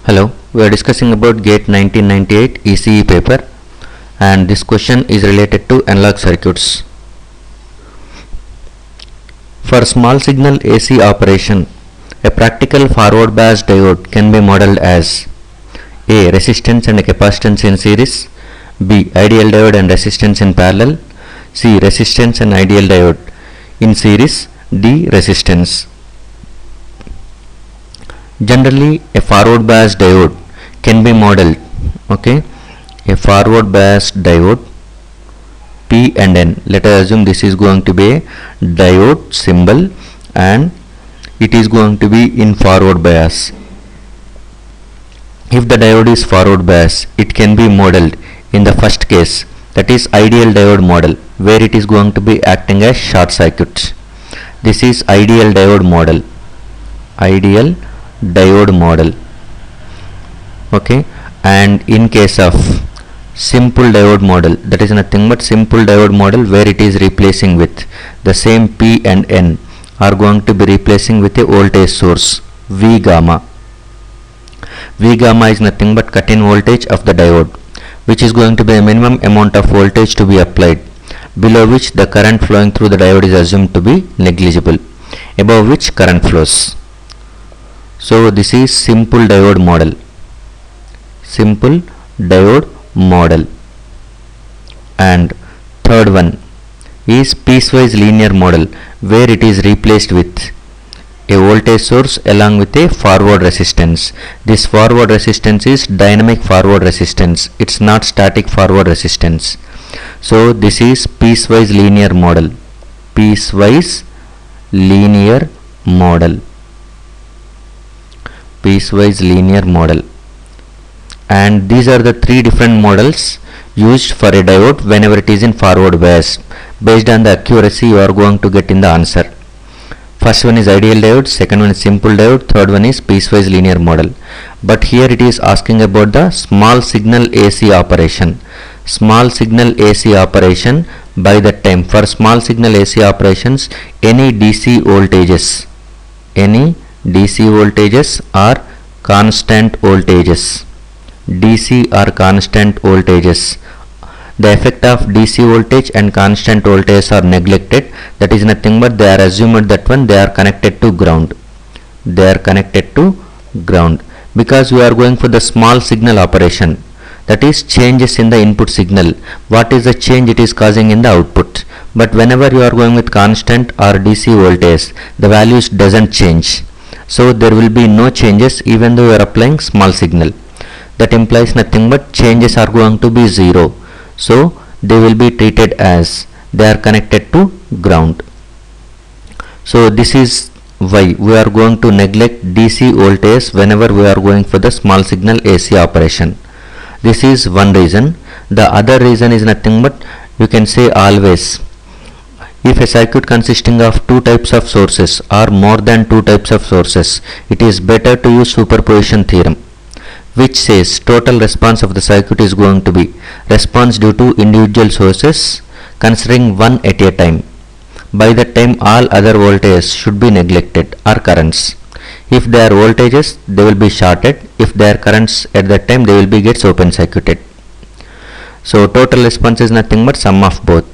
Hello, we are discussing about GATE 1998 ECE paper, and this question is related to analog circuits. For small signal AC operation, a practical forward bias diode can be modeled as A. Resistance and capacitance in series, B. Ideal diode and resistance in parallel, C. Resistance and ideal diode in series, D. Resistance. Generally, a forward bias diode can be modeled, okay, a forward bias diode P and N. Let us assume this is going to be a diode symbol and it is going to be in forward bias. If the diode is forward bias, it can be modeled in the first case, that is ideal diode model, where it is going to be acting as short circuit. This is ideal diode model, ideal diode model, okay. And in case of simple diode model, that is nothing but simple diode model, where it is replacing with the same P and N are going to be replacing with a voltage source V gamma. V gamma is nothing but cut-in voltage of the diode, which is going to be a minimum amount of voltage to be applied, below which the current flowing through the diode is assumed to be negligible, above which current flows. So this is simple diode model, simple diode model. And third one is piecewise linear model, where it is replaced with a voltage source along with a forward resistance. This forward resistance is dynamic forward resistance, it's not static forward resistance. So this is piecewise linear model, piecewise linear model, piecewise linear model. And these are the three different models used for a diode whenever it is in forward bias. Based on the accuracy you are going to get in the answer. First one is ideal diode, second one is simple diode, third one is piecewise linear model. But here it is asking about the small signal AC operation. Small signal AC operation, by that time for small signal AC operations, any DC voltages are constant voltages, DC are constant voltages. The effect of DC voltage and constant voltage are neglected, that is nothing but they are assumed that one they are connected to ground, they are connected to ground, because we are going for the small signal operation, that is changes in the input signal, what is the change it is causing in the output. But whenever you are going with constant or DC voltage, the values doesn't change, so there will be no changes even though you are applying small signal. That implies nothing but changes are going to be zero, so they will be treated as they are connected to ground. So this is why we are going to neglect DC voltage whenever we are going for the small signal AC operation. This is one reason. The other reason is nothing but, you can say always, if a circuit consisting of two types of sources or more than two types of sources, it is better to use superposition theorem, which says total response of the circuit is going to be response due to individual sources considering one at a time. By that time all other voltages should be neglected, or currents. If they are voltages, they will be shorted. If they are currents, at that time they will be gets open circuited. So total response is nothing but sum of both.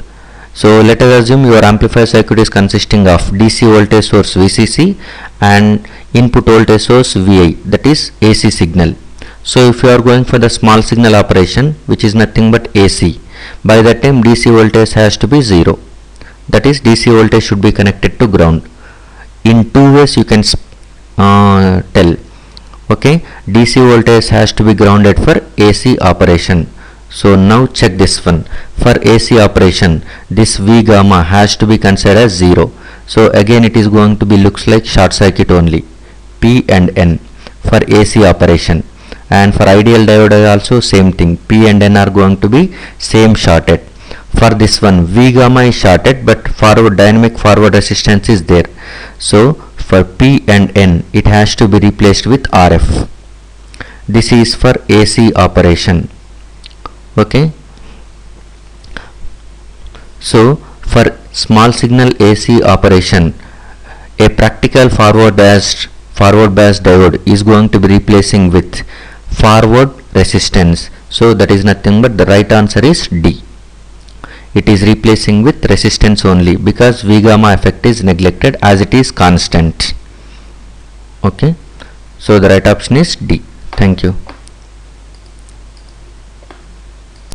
So let us assume your amplifier circuit is consisting of DC voltage source VCC and input voltage source VI, that is AC signal. So if you are going for the small signal operation, which is nothing but AC, by that time DC voltage has to be 0, that is DC voltage should be connected to ground. In two ways you can tell, okay, DC voltage has to be grounded for AC operation. So now check this one, for AC operation this V gamma has to be considered as 0, so again it is going to be looks like short circuit only, P and N for AC operation. And for ideal diode also same thing, P and N are going to be same shorted. For this one V gamma is shorted, but forward dynamic forward resistance is there, so for P and N it has to be replaced with RF. This is for AC operation, okay. So for small signal AC operation, a practical forward forward bias diode is going to be replacing with forward resistance. So that is nothing but the right answer is D. It is replacing with resistance only because V gamma effect is neglected as it is constant. Okay, so the right option is D. Thank you.